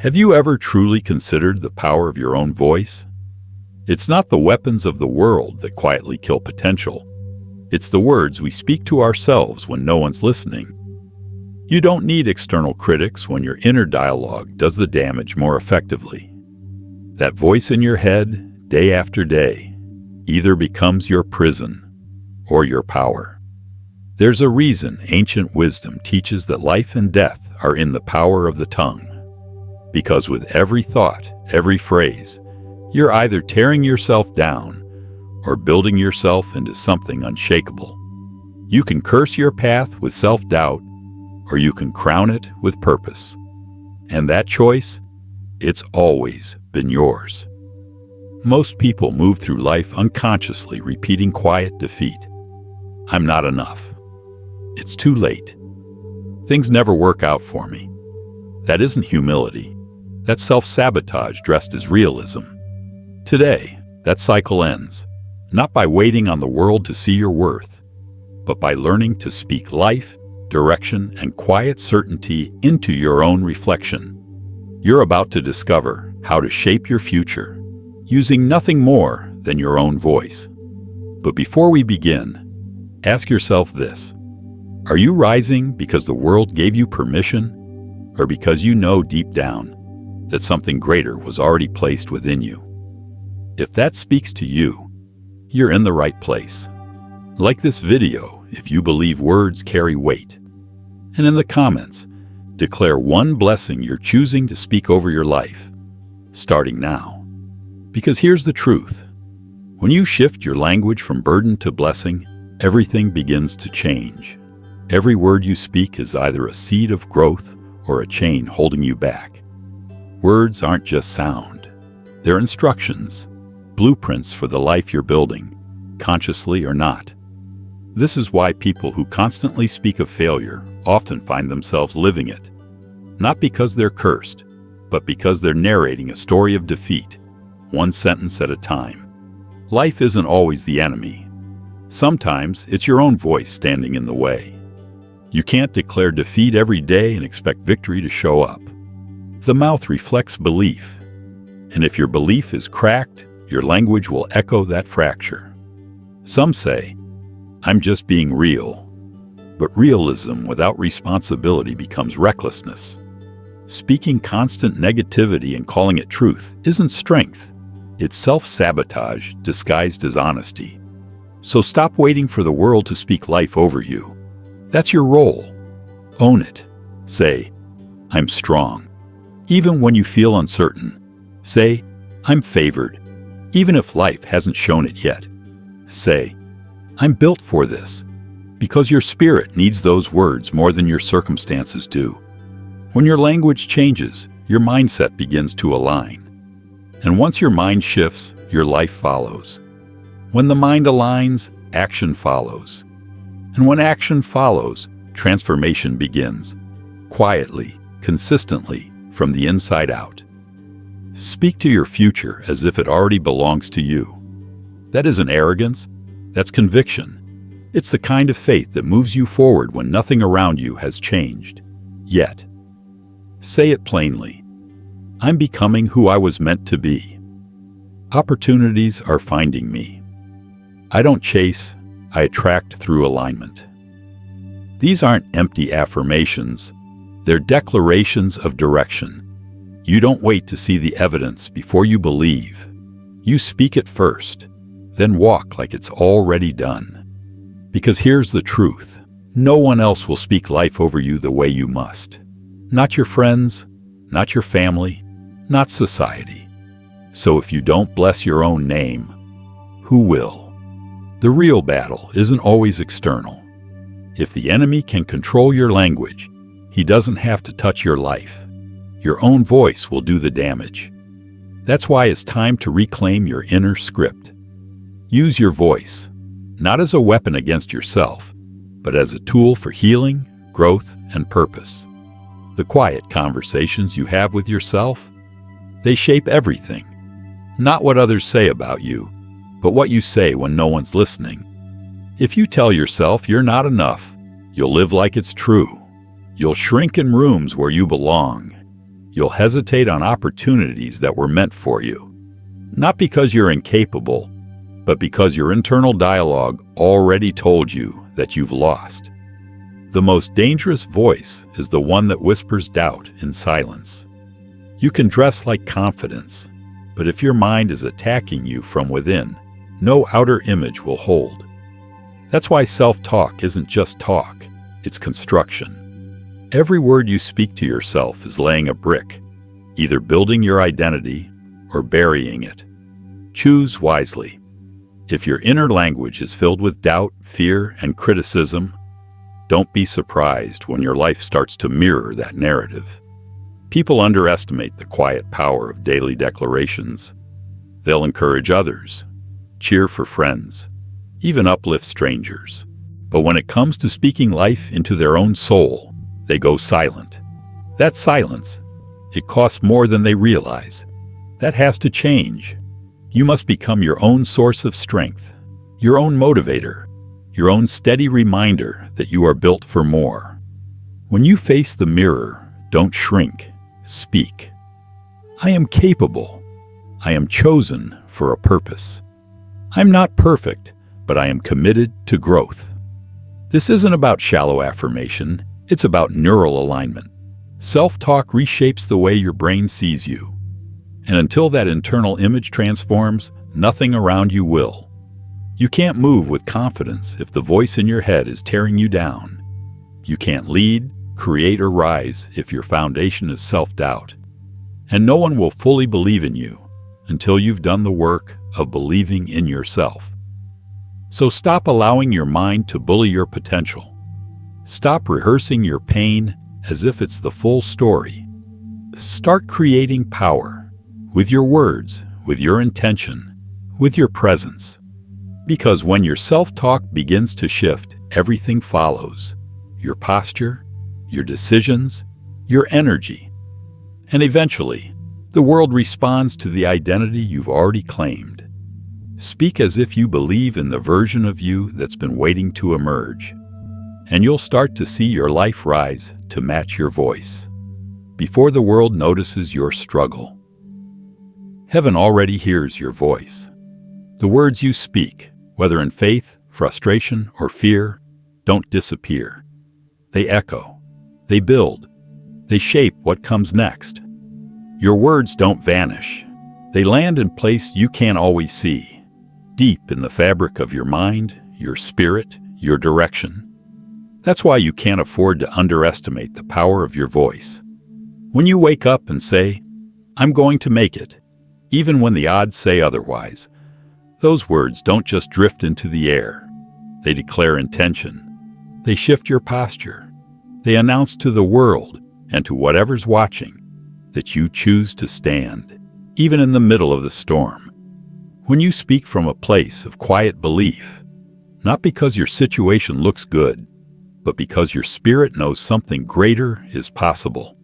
Have you ever truly considered the power of your own voice? It's not the weapons of the world that quietly kill potential. It's the words we speak to ourselves when no one's listening. You don't need external critics when your inner dialogue does the damage more effectively. That voice in your head, day after day, either becomes your prison or your power. There's a reason ancient wisdom teaches that life and death are in the power of the tongue. Because with every thought, every phrase, you're either tearing yourself down or building yourself into something unshakable. You can curse your path with self-doubt, or you can crown it with purpose. And that choice, it's always been yours. Most people move through life unconsciously repeating quiet defeat. I'm not enough. It's too late. Things never work out for me. That isn't humility. That's self-sabotage dressed as realism. Today, that cycle ends, not by waiting on the world to see your worth, but by learning to speak life, direction, and quiet certainty into your own reflection. You're about to discover how to shape your future, using nothing more than your own voice. But before we begin, ask yourself this: are you rising because the world gave you permission, or because you know deep down that something greater was already placed within you? If that speaks to you, you're in the right place. Like this video if you believe words carry weight. And in the comments, declare one blessing you're choosing to speak over your life, starting now. Because here's the truth. When you shift your language from burden to blessing, everything begins to change. Every word you speak is either a seed of growth or a chain holding you back. Words aren't just sound. They're instructions, blueprints for the life you're building, consciously or not. This is why people who constantly speak of failure often find themselves living it. Not because they're cursed, but because they're narrating a story of defeat, one sentence at a time. Life isn't always the enemy. Sometimes it's your own voice standing in the way. You can't declare defeat every day and expect victory to show up. The mouth reflects belief, and if your belief is cracked, your language will echo that fracture. Some say, I'm just being real, but realism without responsibility becomes recklessness. Speaking constant negativity and calling it truth isn't strength. It's self-sabotage disguised as honesty. So stop waiting for the world to speak life over you. That's your role. Own it. Say, I'm strong. Even when you feel uncertain, say, I'm favored. Even if life hasn't shown it yet. Say, I'm built for this, because your spirit needs those words more than your circumstances do. When your language changes, your mindset begins to align. And once your mind shifts, your life follows. When the mind aligns, action follows. And when action follows, transformation begins, quietly, consistently, from the inside out. Speak to your future as if it already belongs to you. That isn't arrogance, that's conviction. It's the kind of faith that moves you forward when nothing around you has changed. Yet. Say it plainly. I'm becoming who I was meant to be. Opportunities are finding me. I don't chase, I attract through alignment. These aren't empty affirmations. They're declarations of direction. You don't wait to see the evidence before you believe. You speak it first, then walk like it's already done. Because here's the truth. No one else will speak life over you the way you must. Not your friends, not your family, not society. So if you don't bless your own name, who will? The real battle isn't always external. If the enemy can control your language, he doesn't have to touch your life. Your own voice will do the damage. That's why it's time to reclaim your inner script. Use your voice, not as a weapon against yourself, but as a tool for healing, growth, and purpose. The quiet conversations you have with yourself, they shape everything. Not what others say about you, but what you say when no one's listening. If you tell yourself you're not enough, you'll live like it's true. You'll shrink in rooms where you belong. You'll hesitate on opportunities that were meant for you. Not because you're incapable, but because your internal dialogue already told you that you've lost. The most dangerous voice is the one that whispers doubt in silence. You can dress like confidence, but if your mind is attacking you from within, no outer image will hold. That's why self-talk isn't just talk, it's construction. Every word you speak to yourself is laying a brick, either building your identity or burying it. Choose wisely. If your inner language is filled with doubt, fear, and criticism, don't be surprised when your life starts to mirror that narrative. People underestimate the quiet power of daily declarations. They'll encourage others, cheer for friends, even uplift strangers. But when it comes to speaking life into their own soul, they go silent. That silence, it costs more than they realize. That has to change. You must become your own source of strength, your own motivator, your own steady reminder that you are built for more. When you face the mirror, don't shrink, speak. I am capable. I am chosen for a purpose. I'm not perfect, but I am committed to growth. This isn't about shallow affirmation, it's about neural alignment. Self-talk reshapes the way your brain sees you. And until that internal image transforms, nothing around you will. You can't move with confidence if the voice in your head is tearing you down. You can't lead, create, or rise if your foundation is self-doubt. And no one will fully believe in you until you've done the work of believing in yourself. So stop allowing your mind to bully your potential. Stop rehearsing your pain as if it's the full story. Start creating power with your words, with your intention, with your presence. Because when your self-talk begins to shift, everything follows. Your posture, your decisions, your energy. And eventually, the world responds to the identity you've already claimed. Speak as if you believe in the version of you that's been waiting to emerge. And you'll start to see your life rise to match your voice. Before the world notices your struggle. Heaven already hears your voice. The words you speak, whether in faith, frustration, or fear, don't disappear. They echo. They build. They shape what comes next. Your words don't vanish. They land in place you can't always see, deep in the fabric of your mind, your spirit, your direction. That's why you can't afford to underestimate the power of your voice. When you wake up and say, "I'm going to make it," even when the odds say otherwise, those words don't just drift into the air. They declare intention. They shift your posture. They announce to the world and to whatever's watching that you choose to stand, even in the middle of the storm. When you speak from a place of quiet belief, not because your situation looks good, but because your spirit knows something greater is possible,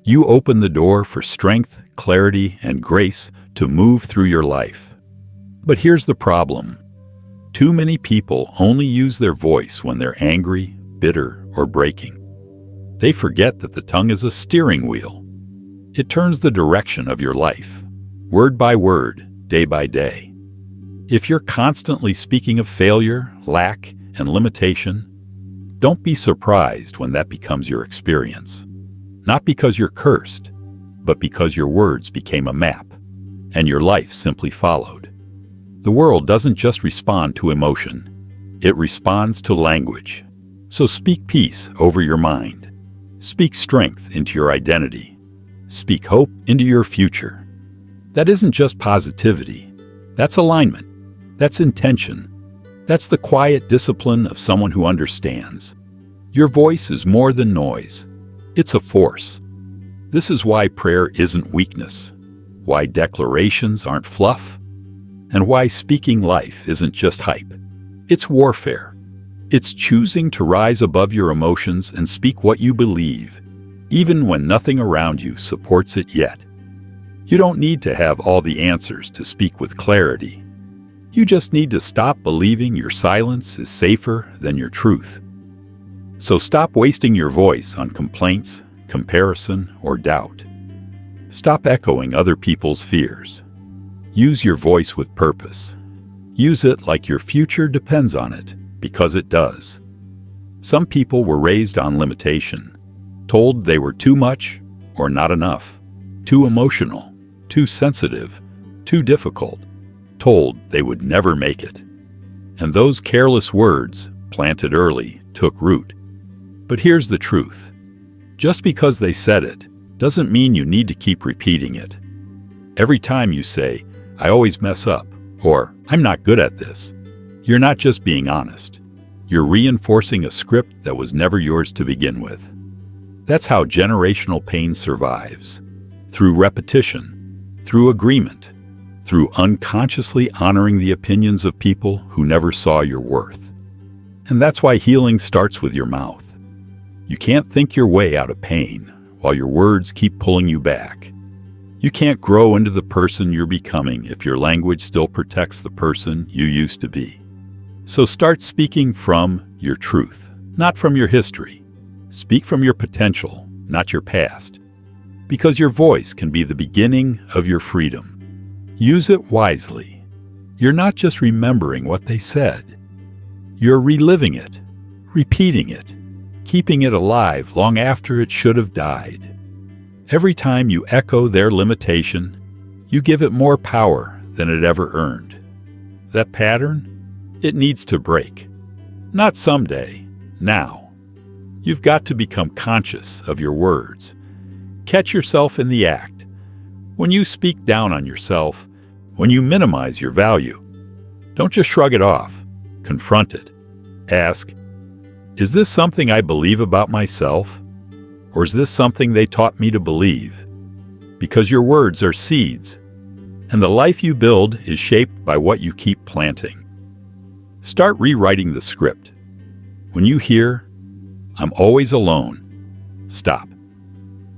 you open the door for strength, clarity, and grace to move through your life. But here's the problem. Too many people only use their voice when they're angry, bitter, or breaking. They forget that the tongue is a steering wheel. It turns the direction of your life, word by word, day by day. If you're constantly speaking of failure, lack, and limitation, don't be surprised when that becomes your experience. Not because you're cursed, but because your words became a map, and your life simply followed. The world doesn't just respond to emotion, it responds to language. So speak peace over your mind. Speak strength into your identity. Speak hope into your future. That isn't just positivity. That's alignment. That's intention. That's the quiet discipline of someone who understands. Your voice is more than noise. It's a force. This is why prayer isn't weakness, why declarations aren't fluff, and why speaking life isn't just hype. It's warfare. It's choosing to rise above your emotions and speak what you believe, even when nothing around you supports it yet. You don't need to have all the answers to speak with clarity. You just need to stop believing your silence is safer than your truth. So stop wasting your voice on complaints, comparison, or doubt. Stop echoing other people's fears. Use your voice with purpose. Use it like your future depends on it, because it does. Some people were raised on limitation, told they were too much or not enough, too emotional, too sensitive, too difficult, told they would never make it. And those careless words, planted early, took root. But here's the truth. Just because they said it doesn't mean you need to keep repeating it. Every time you say, "I always mess up," or "I'm not good at this," you're not just being honest. You're reinforcing a script that was never yours to begin with. That's how generational pain survives. Through repetition, through agreement, through unconsciously honoring the opinions of people who never saw your worth. And that's why healing starts with your mouth. You can't think your way out of pain while your words keep pulling you back. You can't grow into the person you're becoming if your language still protects the person you used to be. So start speaking from your truth, not from your history. Speak from your potential, not your past. Because your voice can be the beginning of your freedom. Use it wisely. You're not just remembering what they said. You're reliving it, repeating it, keeping it alive long after it should have died. Every time you echo their limitation, you give it more power than it ever earned. That pattern? It needs to break. Not someday, now. You've got to become conscious of your words. Catch yourself in the act. When you speak down on yourself, when you minimize your value, don't just shrug it off. Confront it. Ask, is this something I believe about myself? Or is this something they taught me to believe? Because your words are seeds, and the life you build is shaped by what you keep planting. Start rewriting the script. When you hear, "I'm always alone," stop.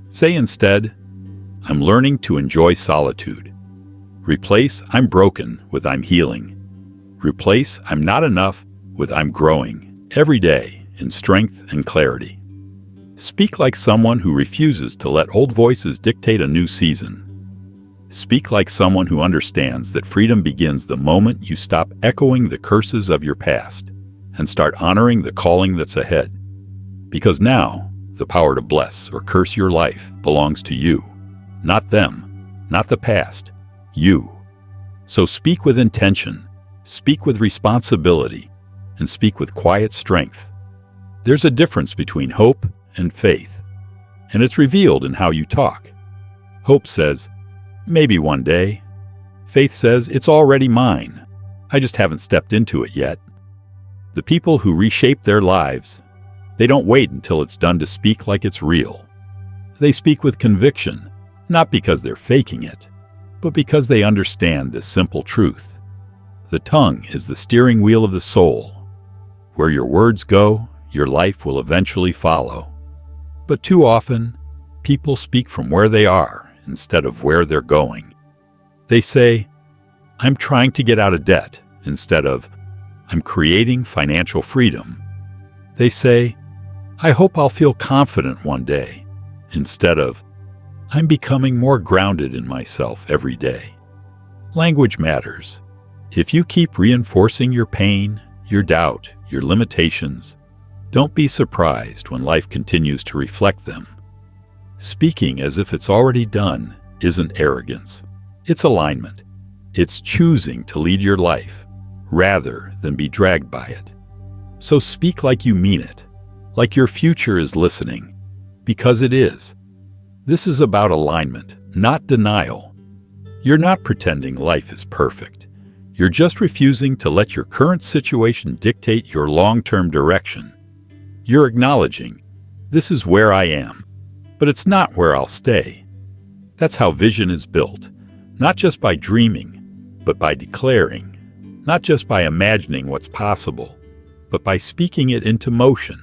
Say instead, "I'm learning to enjoy solitude." Replace "I'm broken" with "I'm healing." Replace "I'm not enough" with "I'm growing," every day in strength and clarity. Speak like someone who refuses to let old voices dictate a new season. Speak like someone who understands that freedom begins the moment you stop echoing the curses of your past and start honoring the calling that's ahead. Because now, the power to bless or curse your life belongs to you, not them, not the past, you. So speak with intention, speak with responsibility, and speak with quiet strength. There's a difference between hope and faith, and it's revealed in how you talk. Hope says, "Maybe one day." Faith says, "It's already mine. I just haven't stepped into it yet." The people who reshape their lives, they don't wait until it's done to speak like it's real. They speak with conviction, not because they're faking it, but because they understand this simple truth. The tongue is the steering wheel of the soul. Where your words go, your life will eventually follow. But too often, people speak from where they are instead of where they're going. They say, "I'm trying to get out of debt," instead of, "I'm creating financial freedom." They say, "I hope I'll feel confident one day," instead of, "I'm becoming more grounded in myself every day." Language matters. If you keep reinforcing your pain, your doubt, your limitations, don't be surprised when life continues to reflect them. Speaking as if it's already done isn't arrogance. It's alignment. It's choosing to lead your life rather than be dragged by it. So speak like you mean it, like your future is listening, because it is. This is about alignment, not denial. You're not pretending life is perfect. You're just refusing to let your current situation dictate your long-term direction. You're acknowledging, "This is where I am, but it's not where I'll stay." That's how vision is built, not just by dreaming, but by declaring, not just by imagining what's possible, but by speaking it into motion.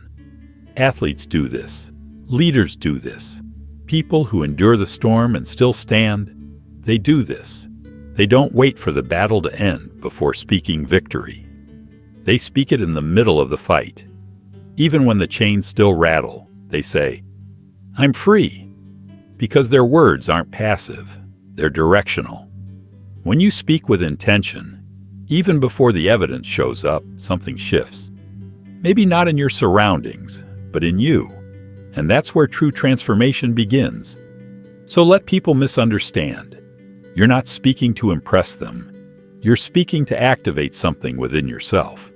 Athletes do this. Leaders do this. People who endure the storm and still stand, they do this. They don't wait for the battle to end before speaking victory. They speak it in the middle of the fight. Even when the chains still rattle, they say, I'm free, because their words aren't passive, they're directional. When you speak with intention, even before the evidence shows up, something shifts. Maybe not in your surroundings, but in you. And that's where true transformation begins. So let people misunderstand. You're not speaking to impress them. You're speaking to activate something within yourself.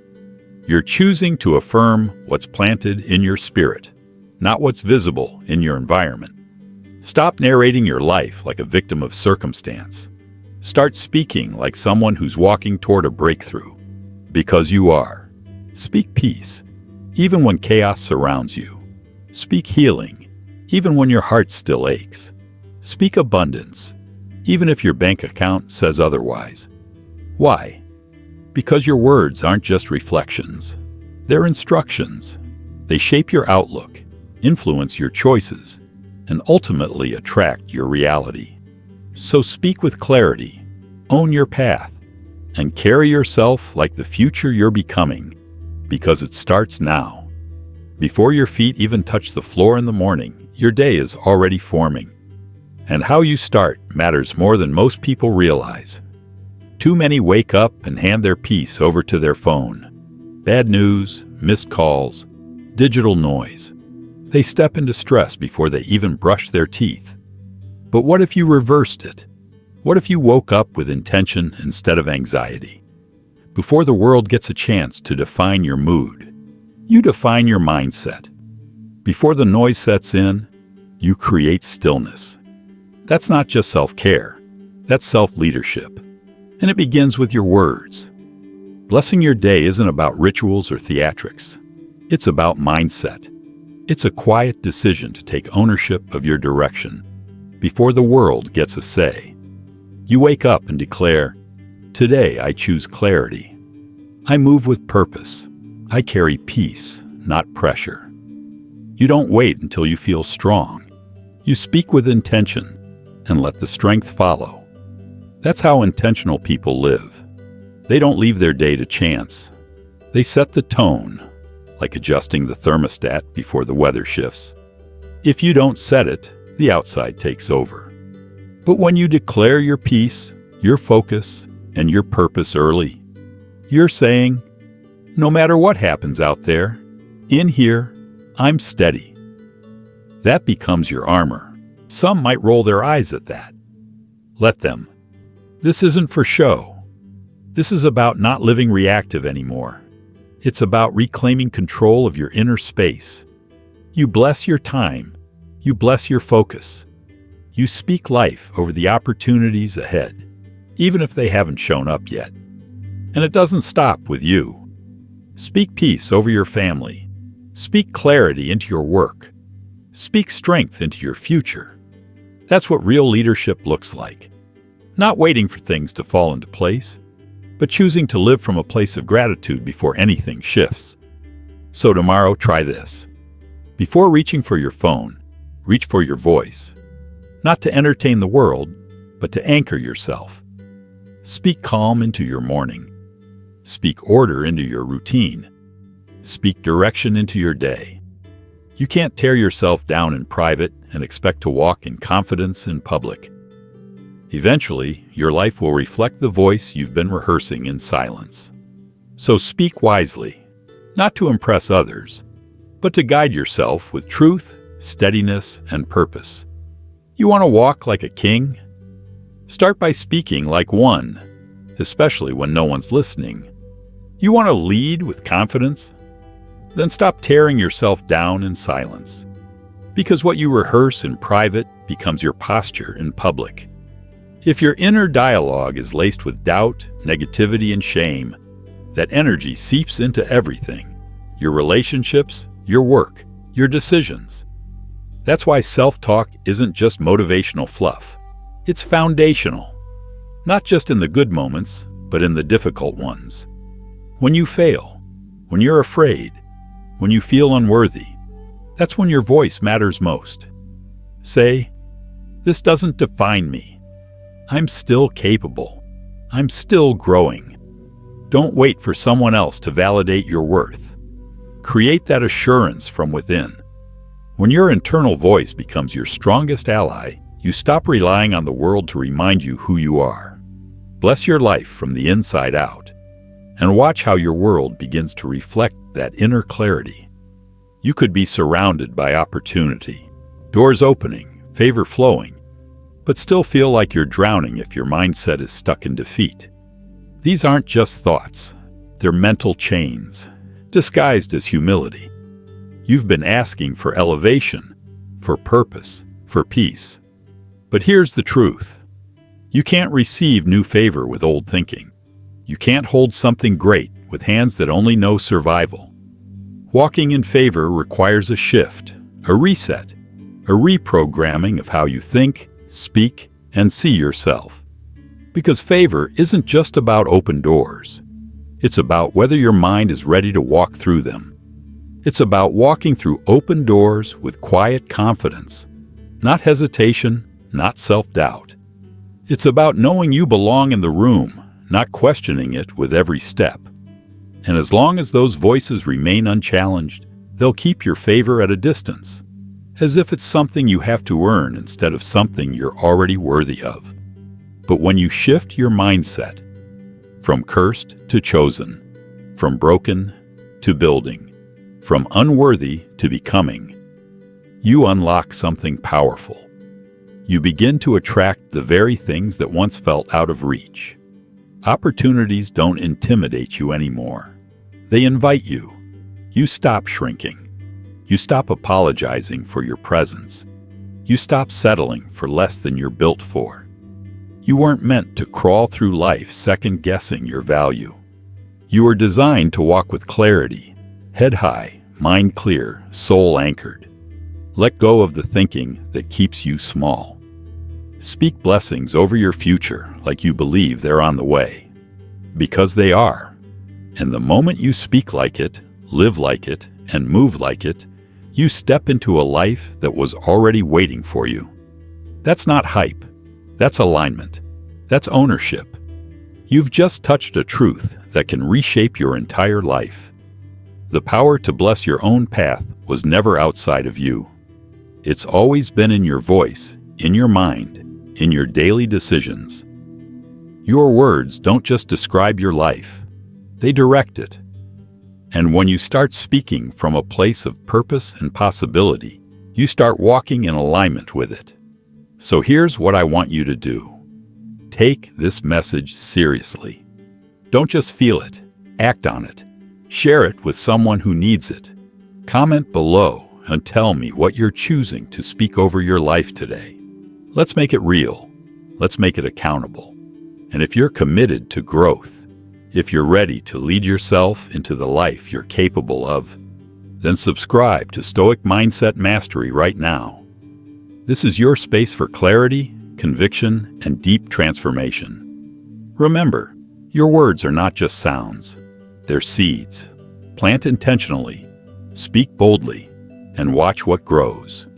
You're choosing to affirm what's planted in your spirit, not what's visible in your environment. Stop narrating your life like a victim of circumstance. Start speaking like someone who's walking toward a breakthrough. Because you are. Speak peace, even when chaos surrounds you. Speak healing, even when your heart still aches. Speak abundance, even if your bank account says otherwise. Why? Because your words aren't just reflections. They're instructions. They shape your outlook, influence your choices, and ultimately attract your reality. So speak with clarity, own your path, and carry yourself like the future you're becoming, because it starts now. Before your feet even touch the floor in the morning, your day is already forming. And how you start matters more than most people realize. Too many wake up and hand their peace over to their phone. Bad news, missed calls, digital noise. They step into stress before they even brush their teeth. But what if you reversed it? What if you woke up with intention instead of anxiety? Before the world gets a chance to define your mood, you define your mindset. Before the noise sets in, you create stillness. That's not just self-care, that's self-leadership. And it begins with your words. Blessing your day isn't about rituals or theatrics. It's about mindset. It's a quiet decision to take ownership of your direction before the world gets a say. You wake up and declare, "Today I choose clarity. I move with purpose. I carry peace, not pressure." You don't wait until you feel strong. You speak with intention and let the strength follow. That's how intentional people live. They don't leave their day to chance. They set the tone, like adjusting the thermostat before the weather shifts. If you don't set it, the outside takes over. But when you declare your peace, your focus, and your purpose early, you're saying, no matter what happens out there, in here, I'm steady. That becomes your armor. Some might roll their eyes at that. Let them. This isn't for show. This is about not living reactive anymore. It's about reclaiming control of your inner space. You bless your time. You bless your focus. You speak life over the opportunities ahead, even if they haven't shown up yet. And it doesn't stop with you. Speak peace over your family. Speak clarity into your work. Speak strength into your future. That's what real leadership looks like. Not waiting for things to fall into place, but choosing to live from a place of gratitude before anything shifts. So tomorrow, try this. Before reaching for your phone, reach for your voice. Not to entertain the world, but to anchor yourself. Speak calm into your morning. Speak order into your routine. Speak direction into your day. You can't tear yourself down in private and expect to walk in confidence in public. Eventually, your life will reflect the voice you've been rehearsing in silence. So speak wisely, not to impress others, but to guide yourself with truth, steadiness, and purpose. You want to walk like a king? Start by speaking like one, especially when no one's listening. You want to lead with confidence? Then stop tearing yourself down in silence. Because what you rehearse in private becomes your posture in public. If your inner dialogue is laced with doubt, negativity, and shame, that energy seeps into everything. Your relationships, your work, your decisions. That's why self-talk isn't just motivational fluff. It's foundational. Not just in the good moments, but in the difficult ones. When you fail, when you're afraid, when you feel unworthy, that's when your voice matters most. Say, "This doesn't define me. I'm still capable. I'm still growing." Don't wait for someone else to validate your worth. Create that assurance from within. When your internal voice becomes your strongest ally, you stop relying on the world to remind you who you are. Bless your life from the inside out, and watch how your world begins to reflect that inner clarity. You could be surrounded by opportunity, doors opening, favor flowing, but still feel like you're drowning if your mindset is stuck in defeat. These aren't just thoughts, they're mental chains, disguised as humility. You've been asking for elevation, for purpose, for peace. But here's the truth. You can't receive new favor with old thinking. You can't hold something great with hands that only know survival. Walking in favor requires a shift, a reset, a reprogramming of how you think, speak, and see yourself. Because favor isn't just about open doors. It's about whether your mind is ready to walk through them. It's about walking through open doors with quiet confidence, not hesitation, not self-doubt. It's about knowing you belong in the room, not questioning it with every step. And as long as those voices remain unchallenged, they'll keep your favor at a distance, as if it's something you have to earn instead of something you're already worthy of. But when you shift your mindset, from cursed to chosen, from broken to building, from unworthy to becoming, you unlock something powerful. You begin to attract the very things that once felt out of reach. Opportunities don't intimidate you anymore. They invite you. You stop shrinking. You stop apologizing for your presence. You stop settling for less than you're built for. You weren't meant to crawl through life second-guessing your value. You were designed to walk with clarity, head high, mind clear, soul anchored. Let go of the thinking that keeps you small. Speak blessings over your future like you believe they're on the way. Because they are. And the moment you speak like it, live like it, and move like it, you step into a life that was already waiting for you. That's not hype. That's alignment. That's ownership. You've just touched a truth that can reshape your entire life. The power to bless your own path was never outside of you. It's always been in your voice, in your mind, in your daily decisions. Your words don't just describe your life. They direct it. And when you start speaking from a place of purpose and possibility, you start walking in alignment with it. So here's what I want you to do. Take this message seriously. Don't just feel it. Act on it. Share it with someone who needs it. Comment below and tell me what you're choosing to speak over your life today. Let's make it real. Let's make it accountable. And if you're committed to growth, if you're ready to lead yourself into the life you're capable of, then subscribe to Stoic Mindset Mastery right now. This is your space for clarity, conviction, and deep transformation. Remember, your words are not just sounds. They're seeds. Plant intentionally, speak boldly, and watch what grows.